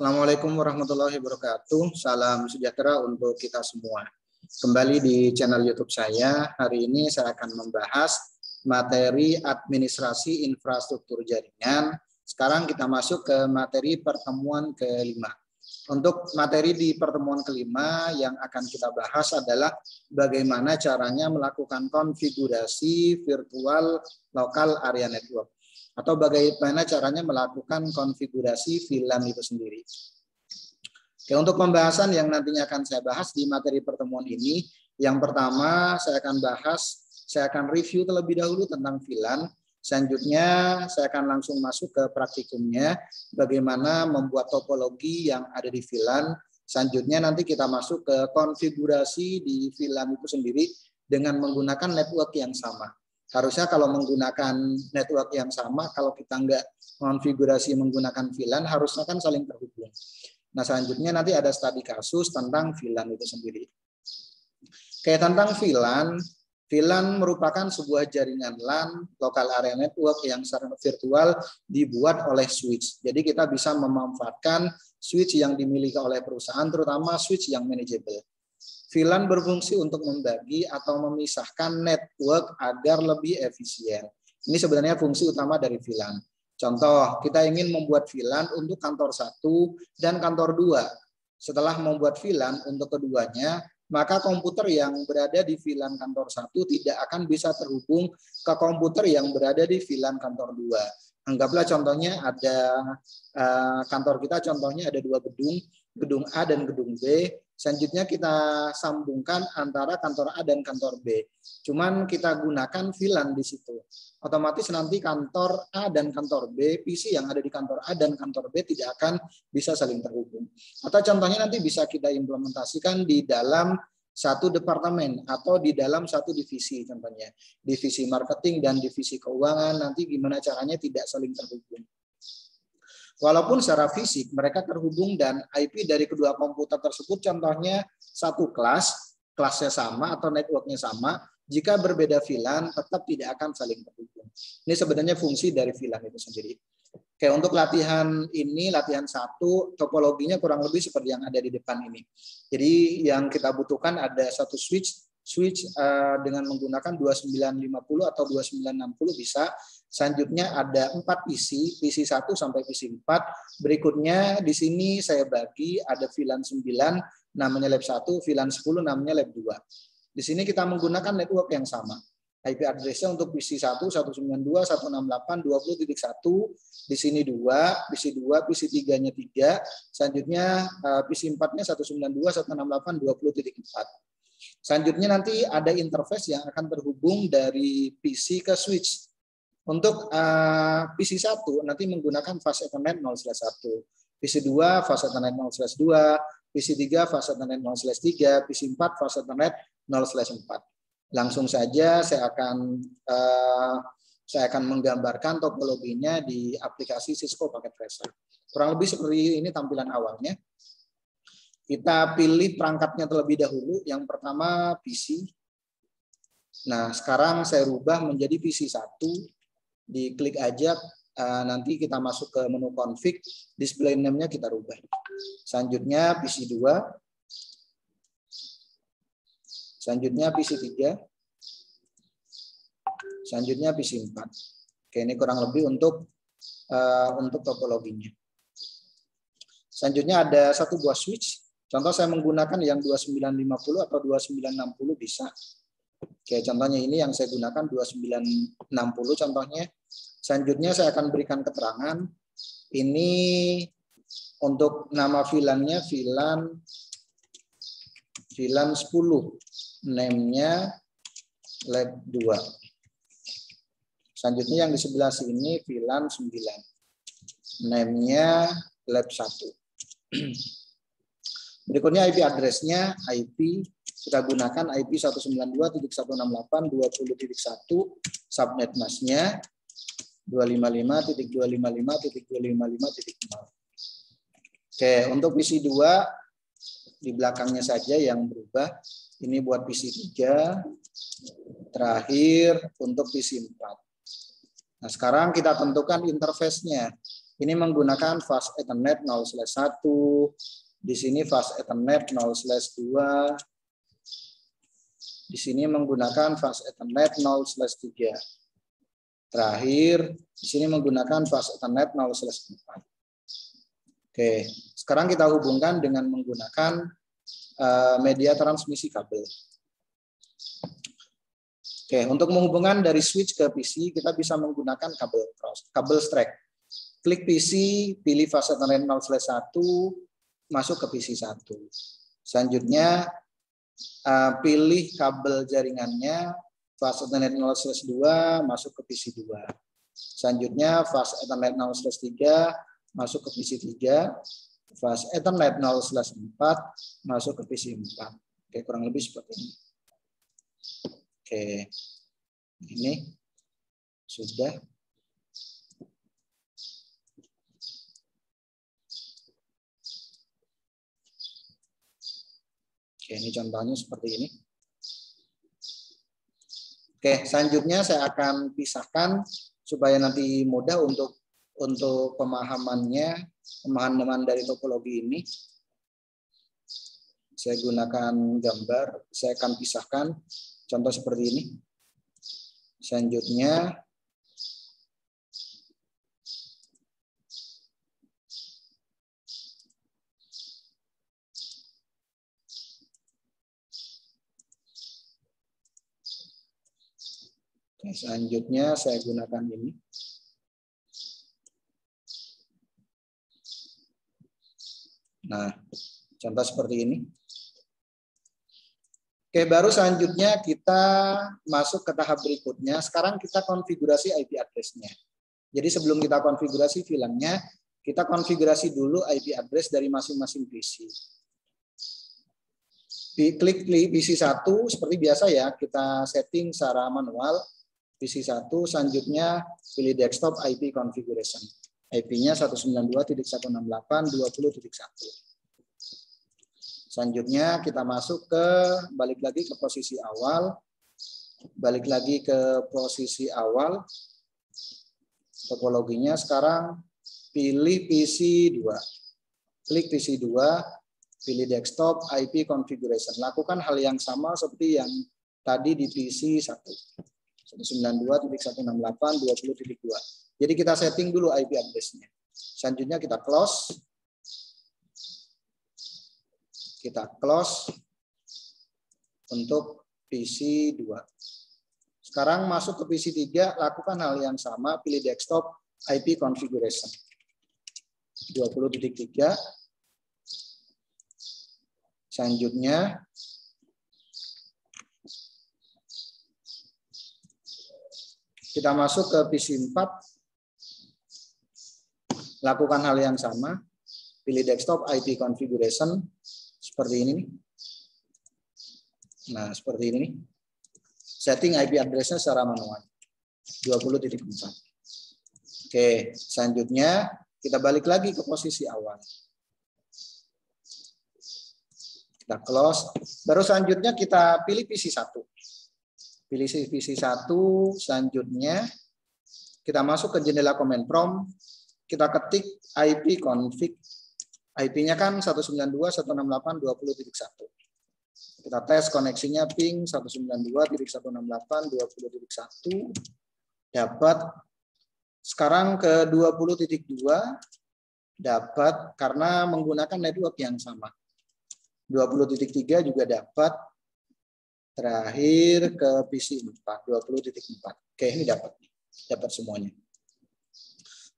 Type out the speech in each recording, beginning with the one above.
Assalamualaikum warahmatullahi wabarakatuh. Salam sejahtera untuk kita semua. Kembali di channel YouTube saya. Hari ini saya akan membahas materi administrasi infrastruktur jaringan. Sekarang kita masuk ke materi pertemuan kelima. Untuk materi di pertemuan kelima yang akan kita bahas adalah bagaimana caranya melakukan konfigurasi virtual local area network, atau bagaimana caranya melakukan konfigurasi VLAN itu sendiri. Oke, untuk pembahasan yang nantinya akan saya bahas di materi pertemuan ini, yang pertama saya akan review terlebih dahulu tentang VLAN. Selanjutnya saya akan langsung masuk ke praktikumnya, bagaimana membuat topologi yang ada di VLAN. Selanjutnya nanti kita masuk ke konfigurasi di VLAN itu sendiri dengan menggunakan network yang sama. Harusnya kalau menggunakan network yang sama, kalau kita nggak konfigurasi menggunakan VLAN, harusnya kan saling terhubung. Nah, selanjutnya nanti ada studi kasus tentang VLAN itu sendiri. Kayak tentang VLAN merupakan sebuah jaringan LAN, local area network, yang secara virtual dibuat oleh switch. Jadi kita bisa memanfaatkan switch yang dimiliki oleh perusahaan, terutama switch yang manageable. VLAN berfungsi untuk membagi atau memisahkan network agar lebih efisien. Ini sebenarnya fungsi utama dari VLAN. Contoh, kita ingin membuat VLAN untuk kantor 1 dan kantor 2. Setelah membuat VLAN untuk keduanya, maka komputer yang berada di VLAN kantor 1 tidak akan bisa terhubung ke komputer yang berada di VLAN kantor 2. Anggaplah contohnya ada kantor kita, contohnya ada 2 gedung, gedung A dan gedung B. Selanjutnya kita sambungkan antara kantor A dan kantor B. Cuman kita gunakan VLAN di situ. Otomatis nanti kantor A dan kantor B, PC yang ada di kantor A dan kantor B tidak akan bisa saling terhubung. Atau contohnya nanti bisa kita implementasikan di dalam satu departemen atau di dalam satu divisi, contohnya divisi marketing dan divisi keuangan, nanti gimana caranya tidak saling terhubung. Walaupun secara fisik mereka terhubung dan IP dari kedua komputer tersebut contohnya satu kelasnya sama atau networknya sama, jika berbeda VLAN tetap tidak akan saling terhubung. Ini sebenarnya fungsi dari VLAN itu sendiri. Oke, untuk latihan ini, latihan 1, topologinya kurang lebih seperti yang ada di depan ini. Jadi yang kita butuhkan ada satu switch dengan menggunakan 2950 atau 2960 bisa. Selanjutnya ada 4 PC 1 sampai PC 4. Berikutnya di sini saya bagi ada VLAN 9 namanya lab 1, VLAN 10 namanya lab 2. Di sini kita menggunakan network yang sama. IP address-nya untuk PC 1 192.168.20.1, di sini 2, PC 2, PC 3-nya 3, selanjutnya PC 4-nya 192.168.20.4. Selanjutnya nanti ada interface yang akan terhubung dari PC ke switch. Untuk PC 1 nanti menggunakan fast Ethernet 0/1, PC 2 fast Ethernet 0/2, PC 3 fast Ethernet 0/3, PC 4 fast Ethernet 0/4. Langsung saja saya akan menggambarkan topologinya di aplikasi Cisco Packet Tracer. Kurang lebih seperti ini tampilan awalnya. Kita pilih perangkatnya terlebih dahulu. Yang pertama PC. Nah, sekarang saya rubah menjadi PC 1. Diklik aja, nanti kita masuk ke menu config, display name-nya kita rubah. Selanjutnya PC 2. Selanjutnya PC 3. Selanjutnya PC 4. Oke, ini kurang lebih untuk topologinya. Selanjutnya ada satu buah switch. Contoh saya menggunakan yang 2950 atau 2960 bisa. Oke, contohnya ini yang saya gunakan 2960 contohnya. Selanjutnya saya akan berikan keterangan. Ini untuk nama VLAN-nya VLAN 10. Name-nya lab 2. Selanjutnya yang di sebelah sini VLAN 9. Name-nya lab 1. Berikutnya IP address-nya IP kita gunakan IP 192.168.20.1, subnet mask-nya 255.255.255.0. Oke, untuk PC 2 di belakangnya saja yang berubah. Ini buat PC 3, terakhir untuk PC 4. Nah, sekarang kita tentukan interface-nya. Ini menggunakan fast Ethernet 0/1. Di sini fast Ethernet 0/2. Di sini menggunakan fast Ethernet 0/3. Terakhir, di sini menggunakan fast Ethernet 0/4. Oke, sekarang kita hubungkan dengan menggunakan media transmisi kabel. Oke, untuk menghubungkan dari switch ke PC, kita bisa menggunakan kabel strap. Klik PC, pilih fast Ethernet 0/1, masuk ke PC 1. Selanjutnya, pilih kabel jaringannya, fast Ethernet 0/2, masuk ke PC 2. Selanjutnya, fast Ethernet 0/3, masuk ke PC 3, fast Ethernet 0/4, masuk ke PC 4. Oke, kurang lebih seperti ini. Oke, ini sudah. Oke, ini contohnya seperti ini. Oke, selanjutnya saya akan pisahkan supaya nanti mudah untuk pemahaman dari topologi ini. Saya gunakan gambar, saya akan pisahkan contoh seperti ini. Selanjutnya saya gunakan ini. Nah, contoh seperti ini. Oke, baru selanjutnya kita masuk ke tahap berikutnya. Sekarang kita konfigurasi IP address-nya. Jadi sebelum kita konfigurasi VLAN-nya, kita konfigurasi dulu IP address dari masing-masing PC. Klik PC 1 seperti biasa ya, kita setting secara manual. PC 1, selanjutnya pilih desktop IP configuration. IP-nya 192.168.20.1. Selanjutnya kita masuk balik lagi ke posisi awal. Topologinya sekarang pilih PC 2. Klik PC 2, pilih desktop IP configuration. Lakukan hal yang sama seperti yang tadi di PC 1. 192.168.20.2. Jadi kita setting dulu IP address-nya. Selanjutnya kita close. Untuk PC 2. Sekarang masuk ke PC 3, lakukan hal yang sama, pilih desktop IP configuration. 20.3. Selanjutnya kita masuk ke PC 4, lakukan hal yang sama, pilih desktop IP configuration. Seperti ini nih. Nah, seperti ini nih. Setting IP address-nya secara manual. 20.4. Oke, selanjutnya kita balik lagi ke posisi awal. Kita close. Baru selanjutnya kita pilih PC 1. Pilih PC 1, selanjutnya kita masuk ke jendela command prompt. Kita ketik IP config. IP-nya kan 192.168.20.1. Kita tes koneksinya ping 192.168.20.1. Dapat. Sekarang ke 20.2 dapat karena menggunakan network yang sama. 20.3 juga dapat. Terakhir ke PC 4, 20.4. Oke, ini dapat semuanya.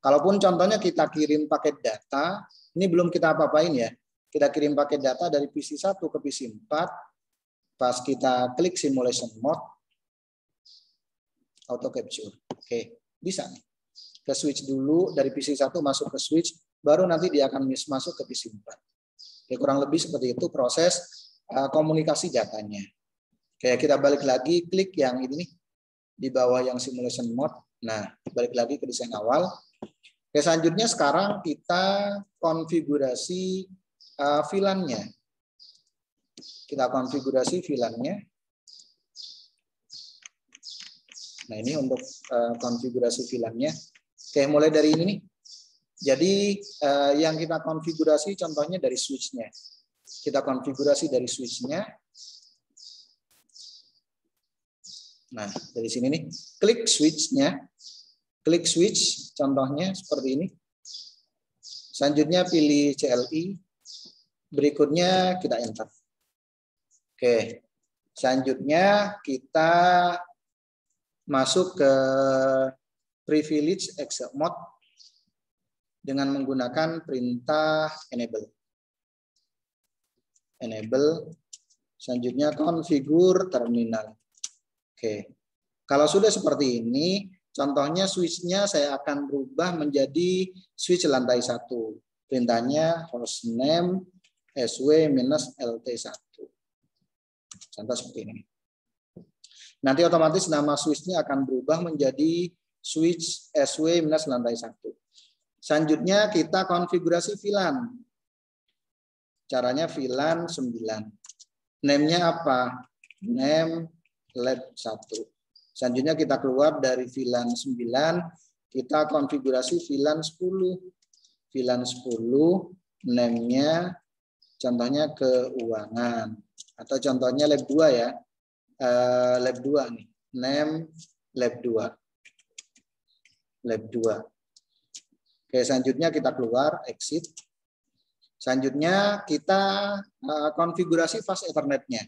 Kalaupun contohnya kita kirim paket data, ini belum kita apa-apain ya. Kita kirim paket data dari PC 1 ke PC 4. Pas kita klik simulation mode, auto capture. Oke, bisa nih. Ke switch dulu, dari PC 1 masuk ke switch, baru nanti dia akan masuk ke PC 4. Oke, kurang lebih seperti itu proses komunikasi datanya. Oke, kita balik lagi, klik yang ini nih, di bawah yang simulation mode. Nah, balik lagi ke desain awal. Oke, selanjutnya sekarang kita konfigurasi VLAN-nya. Kita konfigurasi VLAN-nya. Nah, ini untuk konfigurasi VLAN-nya. Oke, mulai dari ini nih. Jadi yang kita konfigurasi contohnya dari switch-nya. Kita konfigurasi dari switch-nya. Nah, dari sini nih, klik switch-nya. Klik switch, contohnya seperti ini. Selanjutnya pilih CLI. Berikutnya kita enter. Oke. Selanjutnya kita masuk ke privilege exit mode dengan menggunakan perintah enable. Enable. Selanjutnya configure terminal. Oke. Kalau sudah seperti ini, contohnya switch-nya saya akan berubah menjadi switch lantai 1. Perintahnya hostname sw-lt1. Contoh seperti ini. Nanti otomatis nama switch-nya akan berubah menjadi switch sw-lantai 1. Selanjutnya kita konfigurasi VLAN. Caranya VLAN 9. Name-nya apa? Name lab 1. Selanjutnya kita keluar dari VLAN 9, kita konfigurasi VLAN 10. VLAN 10, name-nya contohnya keuangan. Atau contohnya lab 2 ya. Lab 2 nih. Name lab 2. Lab 2. Oke, selanjutnya kita keluar, exit. Selanjutnya kita konfigurasi fast Ethernet-nya.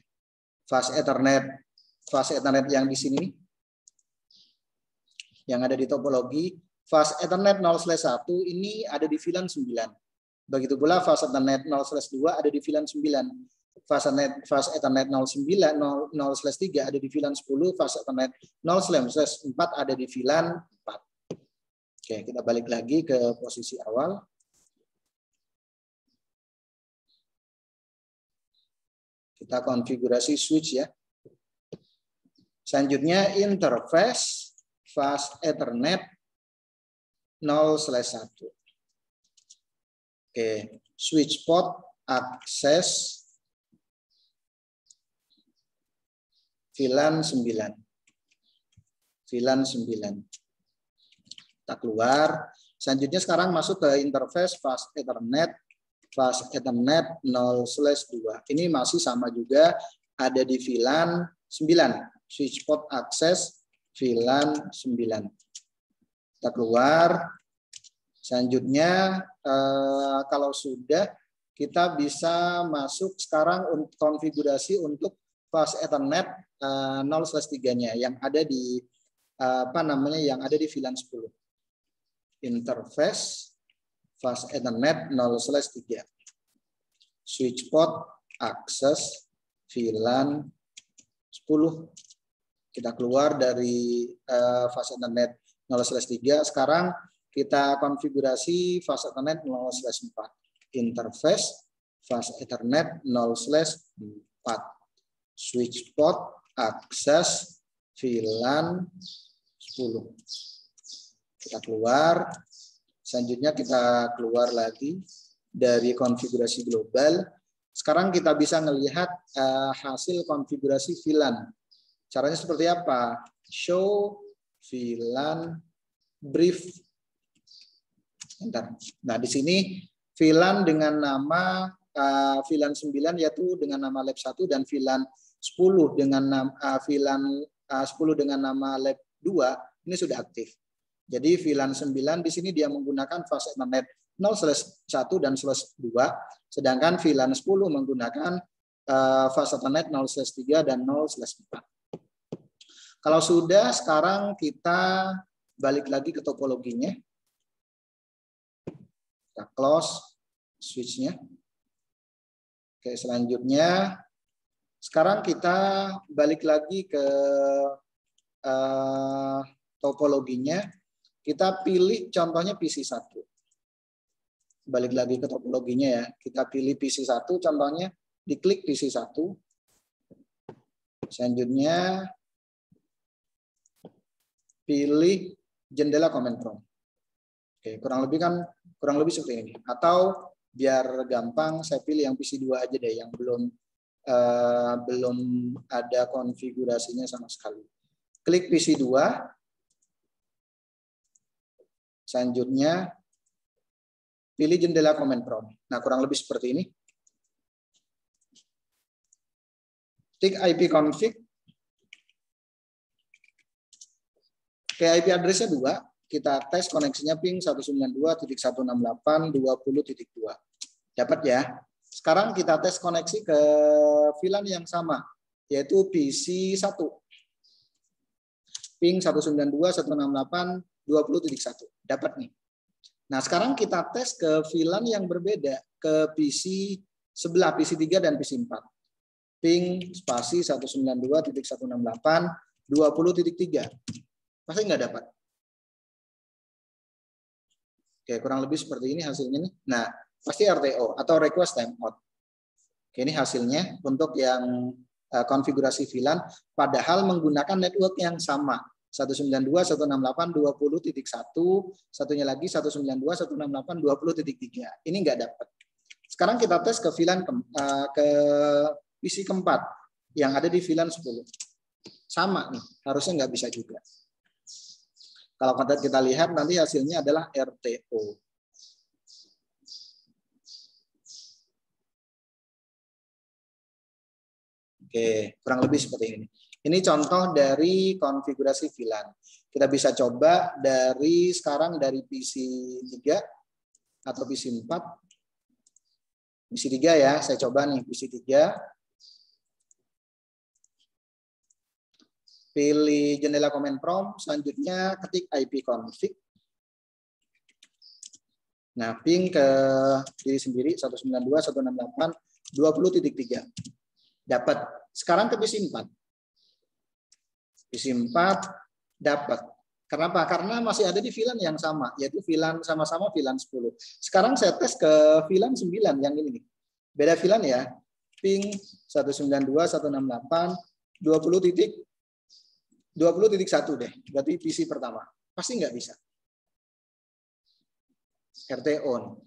Fast Ethernet yang di sini, yang ada di topologi, fast Ethernet 0/1 ini ada di VLAN 9. Begitu pula fast Ethernet 0/2 ada di VLAN 9. Fast Ethernet 0/3 ada di VLAN 10. Fast Ethernet 0/4 ada di VLAN 4. Oke, kita balik lagi ke posisi awal. Kita konfigurasi switch ya. Selanjutnya interface fast Ethernet 0/1. Oke, switch port akses VLAN 9. VLAN 9. Kita keluar. Selanjutnya sekarang masuk ke interface fast Ethernet 0/2. Ini masih sama juga ada di VLAN 9. Switch port akses VLAN 9. Kita keluar. Selanjutnya kalau sudah, kita bisa masuk sekarang untuk konfigurasi untuk fast Ethernet 0/3-nya yang ada di yang ada di VLAN 10. Interface fast Ethernet 0/3. Switch port akses VLAN 10. Kita keluar dari fast Ethernet 0/3. Sekarang kita konfigurasi fast Ethernet 0/4. Interface fast Ethernet 0/4. Switch port akses VLAN 10. Kita keluar. Selanjutnya kita keluar lagi dari konfigurasi global. Sekarang kita bisa melihat hasil konfigurasi VLAN. Caranya seperti apa? Show VLAN brief. Nah, di sini VLAN dengan nama VLAN 9 yaitu dengan nama lab 1 dan VLAN 10 dengan nama VLAN 10 dengan nama lab 2 ini sudah aktif. Jadi VLAN 9 di sini dia menggunakan fast Ethernet 0/1 dan 0/2, sedangkan VLAN 10 menggunakan fast Ethernet 0/3 dan 0/4. Kalau sudah, sekarang kita balik lagi ke topologinya. Kita close switch-nya. Oke, selanjutnya sekarang kita balik lagi ke topologinya. Kita pilih contohnya PC1. Balik lagi ke topologinya ya. Kita pilih PC1 contohnya, diklik PC1. Selanjutnya pilih jendela command prompt. Oke, kurang lebih seperti ini. Atau biar gampang saya pilih yang PC2 aja deh yang belum ada konfigurasinya sama sekali. Klik PC2. Selanjutnya Pilih jendela command prompt. Nah, kurang lebih seperti ini. Tik IP config. Oke, IP address-nya 2. Kita tes koneksinya ping 192.168.20.2. Dapat ya. Sekarang kita tes koneksi ke VLAN yang sama, yaitu PC 1. Ping 192.168.20.1. Dapat nih. Nah, sekarang kita tes ke VLAN yang berbeda, ke PC sebelah, PC 3 dan PC 4. Ping spasi 192.168.20.3. Pasti nggak dapat. Oke, kurang lebih seperti ini hasilnya nih. Nah, pasti RTO atau request timeout. Oke, ini hasilnya untuk yang konfigurasi VLAN, padahal menggunakan network yang sama. 192.168.20.1, satunya lagi 192.168.20.3. Ini nggak dapat. Sekarang kita tes ke VLAN ke PC keempat yang ada di VLAN 10. Sama nih, harusnya nggak bisa juga. Kalau kita lihat nanti hasilnya adalah RTO. Oke, kurang lebih seperti ini. Ini contoh dari konfigurasi VLAN. Kita bisa coba dari sekarang dari PC 3 atau PC 4. PC 3 ya, saya coba nih PC 3. Pilih jendela command prompt, selanjutnya ketik IP config. Nah, ping ke diri sendiri 192.168.20.3. Dapat. Sekarang ke PC 4. PC 4 dapat. Kenapa? Karena masih ada di VLAN yang sama, yaitu VLAN sama-sama VLAN 10. Sekarang saya tes ke VLAN 9 yang ini nih. Beda VLAN ya. Ping 192.168.20.1 deh. Berarti PC pertama. Pasti nggak bisa. RT on.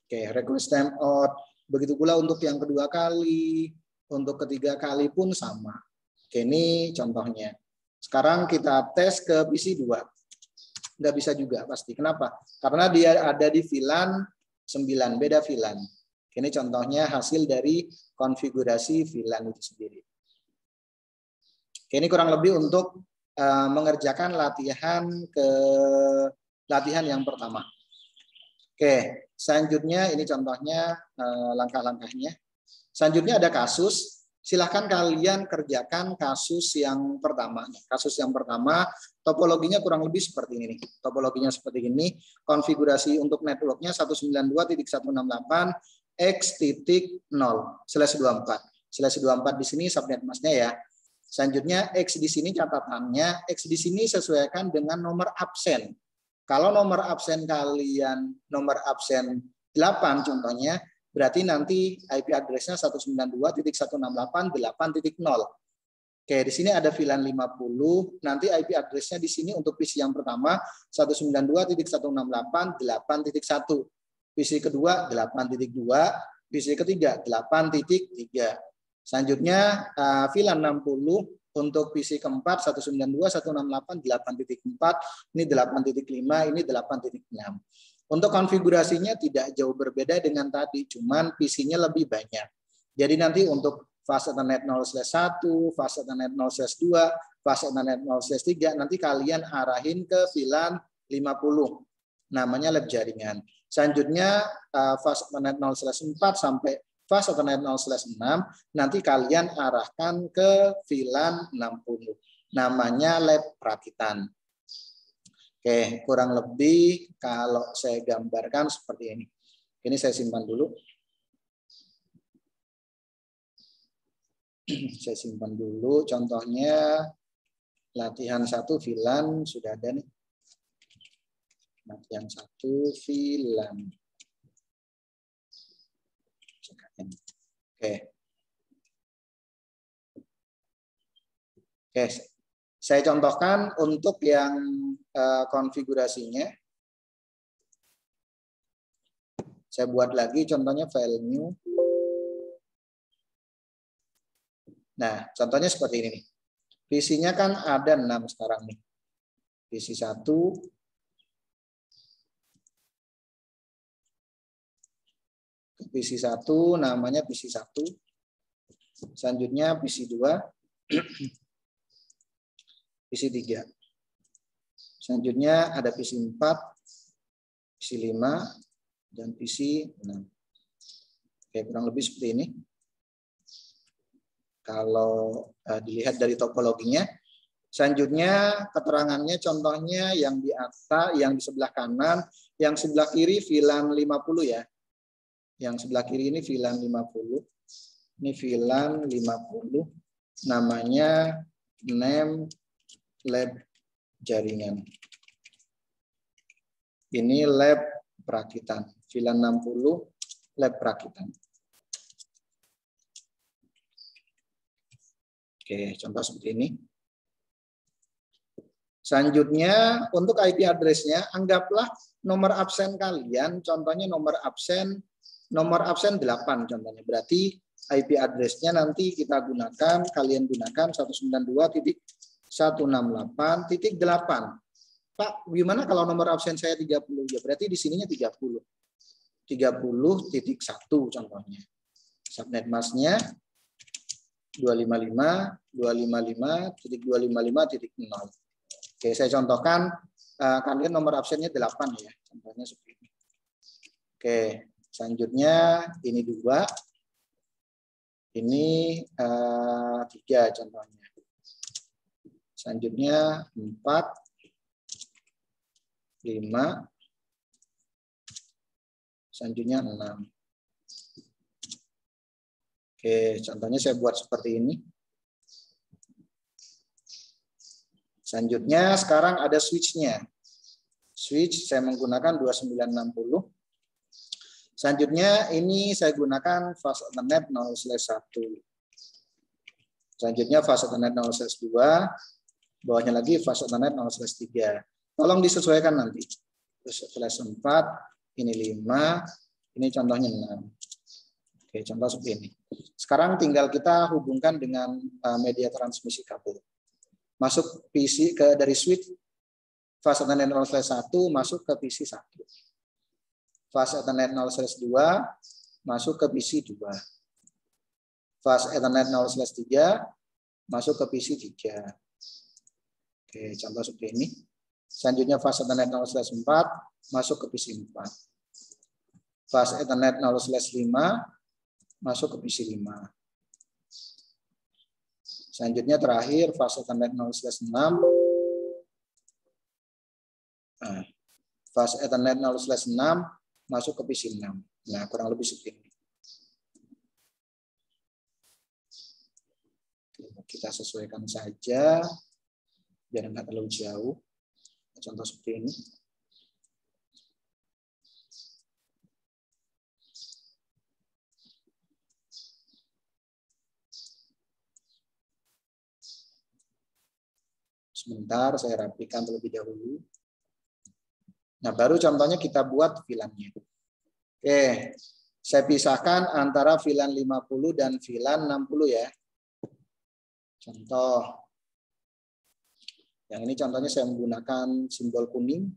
Oke, request timeout. Begitu pula untuk yang kedua kali, untuk ketiga kali pun sama. Oke, ini contohnya. Sekarang kita tes ke PC 2. Nggak bisa juga pasti. Kenapa? Karena dia ada di VLAN 9, beda VLAN. Ini contohnya hasil dari konfigurasi VLAN itu sendiri. Oke, ini kurang lebih untuk mengerjakan latihan yang pertama. Oke, selanjutnya ini contohnya langkah-langkahnya. Selanjutnya ada kasus. Silahkan kalian kerjakan kasus yang pertama. Kasus yang pertama, topologinya kurang lebih seperti ini. Topologinya seperti ini. Konfigurasi untuk networknya 192.168x.0/24. Di sini subnet masknya ya. Selanjutnya X di sini catatannya, X di sini sesuaikan dengan nomor absen. Kalau nomor absen kalian nomor absen 8 contohnya, berarti nanti IP address-nya 192.168.8.0. Oke, di sini ada VLAN 50, nanti IP address-nya di sini untuk PC yang pertama 192.168.8.1. PC kedua 8.2, PC ketiga 8.3. Selanjutnya VLAN 60 untuk PC keempat 192.168.8.4, ini 8.5, ini 8.6. Untuk konfigurasinya tidak jauh berbeda dengan tadi, cuman PC-nya lebih banyak. Jadi nanti untuk fast Ethernet 0/1, fast Ethernet 0/2, fast Ethernet 0/3 nanti kalian arahin ke VLAN 50. Namanya lab jaringan. Selanjutnya fast Ethernet 0/4 sampai fast Ethernet 0/6 nanti kalian arahkan ke VLAN 60. Namanya lab rakitan. Oke, kurang lebih kalau saya gambarkan seperti ini. Ini saya simpan dulu. Saya simpan dulu. Contohnya latihan 1 VLAN sudah ada nih. Latihan 1 VLAN. Oke, saya contohkan untuk yang konfigurasinya. Saya buat lagi contohnya file new. Nah, contohnya seperti ini nih. PC-nya kan ada 6 sekarang nih. PC 1, PC 1 namanya PC 1. Selanjutnya PC 2, PC 3. Selanjutnya ada PC 4, PC 5, dan PC 6. Oke, kurang lebih seperti ini. Kalau dilihat dari topologinya. Selanjutnya keterangannya, contohnya yang di atas, yang di sebelah kanan, yang sebelah kiri VLAN 50 ya. Yang sebelah kiri ini VLAN 50. Ini VLAN 50. Namanya name lab jaringan. Ini lab perakitan. VLAN 60 lab perakitan. Oke, contoh seperti ini. Selanjutnya untuk IP address-nya, anggaplah nomor absen kalian, contohnya nomor absen 8 contohnya. Berarti IP address-nya nanti kita gunakan, kalian gunakan 192.168.8. Pak, gimana kalau nomor absen saya 30? Ya berarti di sininya 30. 30.1 contohnya. Subnet mask-nya 255.255.255.0. Oke, saya contohkan, kalian nomor absennya 8 ya, contohnya seperti ini. Oke, selanjutnya ini 2, ini 3 contohnya. Selanjutnya 4, 5, selanjutnya 6. Oke, contohnya saya buat seperti ini. Selanjutnya sekarang ada switch-nya. Switch saya menggunakan 2960. Selanjutnya ini saya gunakan fast Ethernet 0/1. Selanjutnya fast Ethernet 0/2. Bawahnya lagi fast Ethernet 0/3. Tolong disesuaikan nanti. Terus /4, ini 5, ini contohnya 6. Oke, contoh seperti ini. Sekarang tinggal kita hubungkan dengan media transmisi kabel. Masuk PC dari switch fast Ethernet 0/1 masuk ke PC 1. Fast Ethernet 0/2 masuk ke PC 2. Fast Ethernet 0/3 masuk ke PC 3. Oke, contoh seperti ini. Selanjutnya fast Ethernet 0/4 masuk ke PC 4. Fast Ethernet 0/5 masuk ke PC 5. Selanjutnya terakhir fast Ethernet 0/6. Fast Ethernet 0/6 masuk ke PC 6. Nah, kurang lebih seperti ini. Kita sesuaikan saja biar nggak terlalu jauh. Contoh seperti ini. Sebentar, saya rapikan terlebih dahulu. Nah, baru contohnya kita buat VLAN-nya. Oke, saya pisahkan antara VLAN 50 dan VLAN 60 ya. Contoh. Yang ini contohnya saya menggunakan simbol kuning.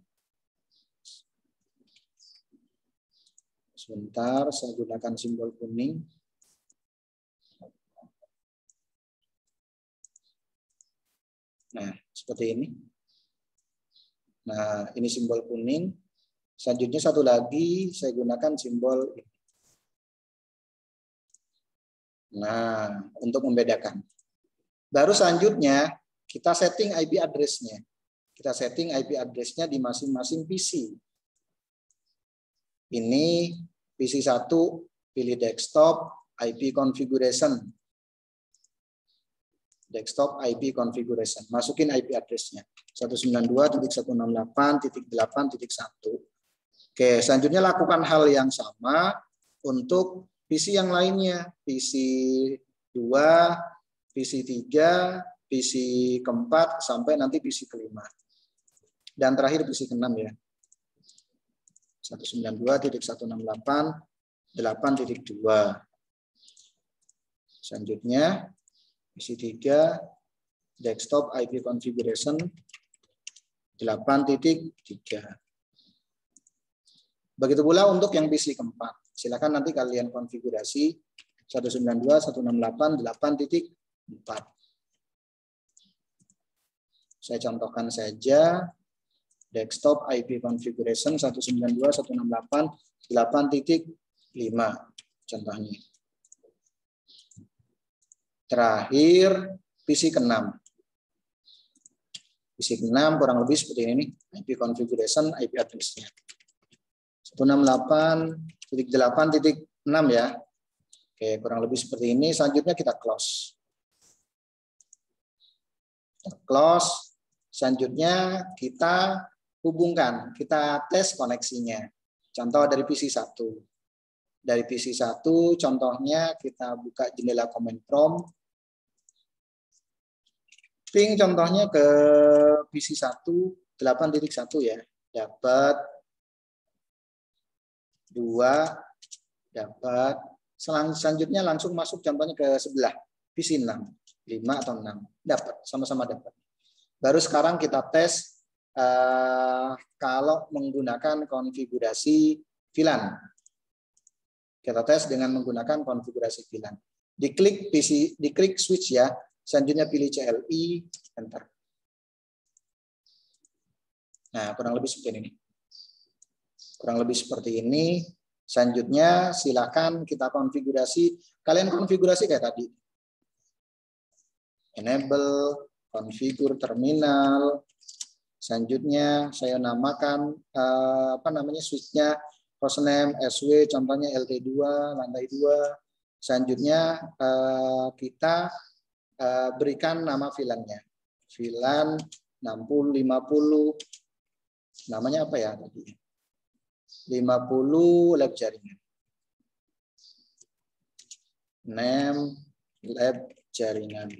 Sebentar, saya gunakan simbol kuning. Nah, seperti ini. Nah, ini simbol kuning. Selanjutnya satu lagi saya gunakan simbol ini. Nah, untuk membedakan. Baru selanjutnya kita setting IP address-nya. Kita setting IP address-nya di masing-masing PC. Ini PC 1, pilih desktop, IP configuration. Desktop IP configuration. Masukin IP address-nya. 192.168.8.1. Oke, selanjutnya lakukan hal yang sama untuk PC yang lainnya. PC 2, PC 3, PC keempat, sampai nanti PC kelima. Dan terakhir PC ke-6 ya. 192.168.8.2. Selanjutnya PC 3 desktop IP configuration 8.3. Begitu pula untuk yang PC keempat. Silakan nanti kalian konfigurasi 192.168.8.4. Saya contohkan saja desktop IP configuration 192.168.8.5 contohnya. Terakhir PC ke-6. PC ke-6 kurang lebih seperti ini IP configuration, IP address-nya. 168.8.6 ya. Oke, kurang lebih seperti ini. Selanjutnya kita close. Close. Selanjutnya kita hubungkan, kita tes koneksinya. Contoh dari PC 1. Dari PC 1 contohnya kita buka jendela command prompt. Ping contohnya ke PC 1 8.1 ya. Dapat 2, dapat. Selanjutnya langsung masuk contohnya ke sebelah PC 6, 5 atau 6. Dapat, sama-sama dapat. Baru sekarang kita tes kalau menggunakan konfigurasi VLAN. Kita tes dengan menggunakan konfigurasi VLAN. Diklik PC, diklik switch ya. Selanjutnya pilih CLI, enter. Nah, kurang lebih seperti ini. Kurang lebih seperti ini. Selanjutnya silakan kita konfigurasi. Kalian konfigurasi kayak tadi. Enable, configure terminal. Selanjutnya saya namakan switch-nya hostname SW, contohnya LT2, lantai 2. Selanjutnya kita berikan nama VLAN-nya. VLAN 6050. Namanya apa ya tadi? 50 lab jaringan. Name lab jaringan.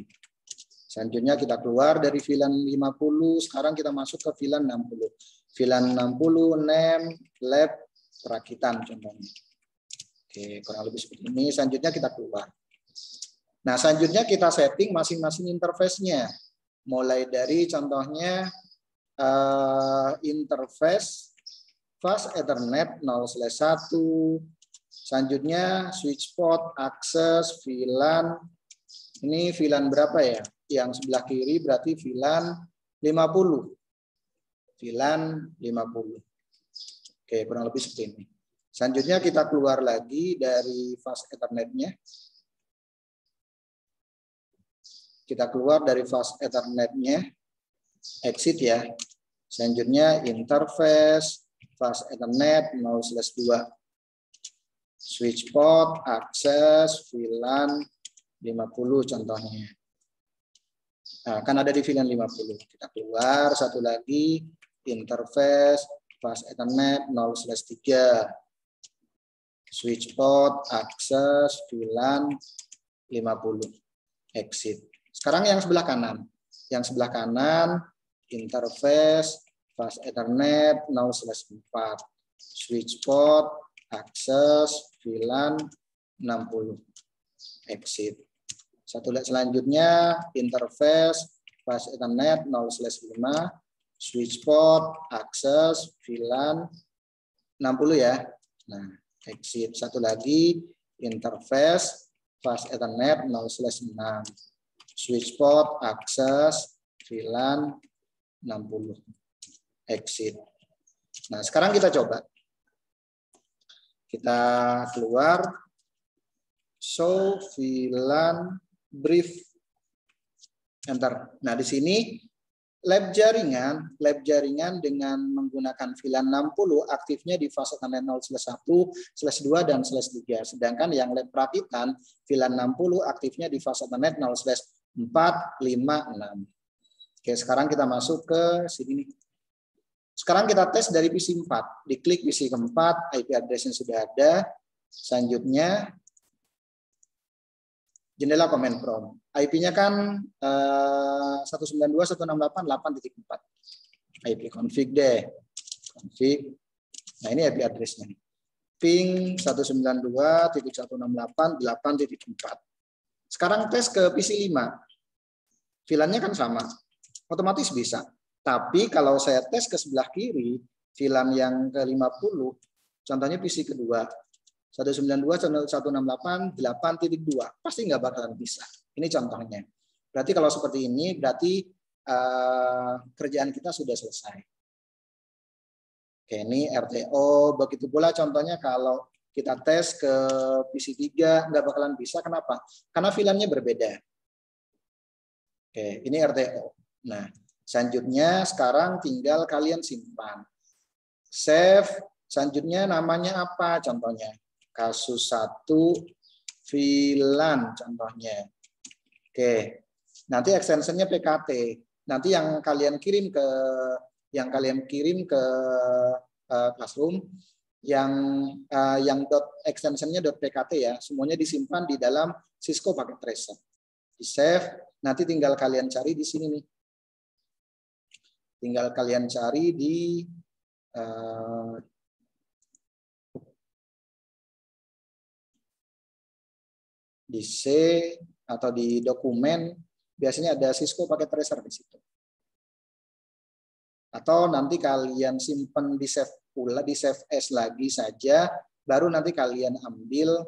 Selanjutnya kita keluar dari VLAN 50, sekarang kita masuk ke VLAN 60. VLAN 60 name lab perakitan contohnya. Oke, kurang lebih seperti ini. Selanjutnya kita keluar. Nah, selanjutnya kita setting masing-masing interface-nya. Mulai dari contohnya interface fast Ethernet 0/1. Selanjutnya switch port, akses, VLAN. Ini VLAN berapa ya? Yang sebelah kiri berarti VLAN 50. VLAN 50. Oke, kurang lebih seperti ini. Selanjutnya kita keluar lagi dari fast Ethernet-nya. Kita keluar dari fast Ethernet-nya. Exit ya. Selanjutnya interface fast Ethernet 0/2. Switch port, akses, VLAN 50 contohnya. Nah, kan ada di VLAN 50. Kita keluar satu lagi interface fast Ethernet 0/3. Switch port, akses, VLAN 50. Exit. Sekarang yang sebelah kanan. Yang sebelah kanan interface fast Ethernet 0/4. Switch port, akses, VLAN 60. Exit. Satu selanjutnya interface fast Ethernet 0/5. Switch port, akses, VLAN 60 ya. Nah, exit. Satu lagi interface fast Ethernet 0/6. Switch port, akses, VLAN 60. Exit. Nah, sekarang kita coba. Kita keluar. Show VLAN brief. Enter. Nah, di sini lab jaringan dengan menggunakan VLAN 60 aktifnya di fase Ethernet 0/1/2 dan /3. Sedangkan yang lab perakitan VLAN 60 aktifnya di fase Ethernet 0/4, 5, 6. Oke, sekarang kita masuk ke sini nih. Sekarang kita tes dari PC 4. Diklik PC keempat, IP address-nya sudah ada. Selanjutnya jendela command prompt. IP-nya kan 192.168.8.4. IP config deh. Config. Nah, ini IP address-nya. Ping 192.168.8.4. Sekarang tes ke PC 5. VLAN-nya kan sama. Otomatis bisa. Tapi kalau saya tes ke sebelah kiri, VLAN yang ke-50, contohnya PC kedua. 192.168.8.2 pasti nggak bakalan bisa. Ini contohnya. Berarti kalau seperti ini berarti kerjaan kita sudah selesai. Oke, ini RTO. Begitu pula contohnya kalau kita tes ke PC3 nggak bakalan bisa. Kenapa? Karena VLAN-nya berbeda. Oke, ini RTO. Nah, selanjutnya sekarang tinggal kalian simpan. Save. Selanjutnya namanya apa? Contohnya kasus 1 VLAN contohnya. Oke. Nanti extensionnya PKT. Nanti yang kalian kirim ke Classroom yang extensionnya .pkt ya, semuanya disimpan di dalam Cisco Packet Tracer. Di save, nanti tinggal kalian cari di sini nih. Tinggal kalian cari di C atau di dokumen, biasanya ada Cisco Packet Tracer di situ. Atau nanti kalian simpan di save pula, di save as lagi saja, baru nanti kalian ambil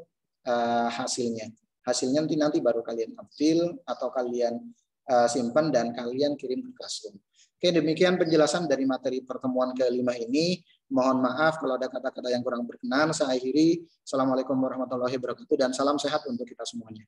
hasilnya. Hasilnya nanti baru kalian ambil atau kalian simpan dan kalian kirim ke Classroom. Oke, demikian penjelasan dari materi pertemuan ke-5 ini. Mohon maaf kalau ada kata-kata yang kurang berkenan. Saya akhiri. Assalamualaikum warahmatullahi wabarakatuh dan salam sehat untuk kita semuanya.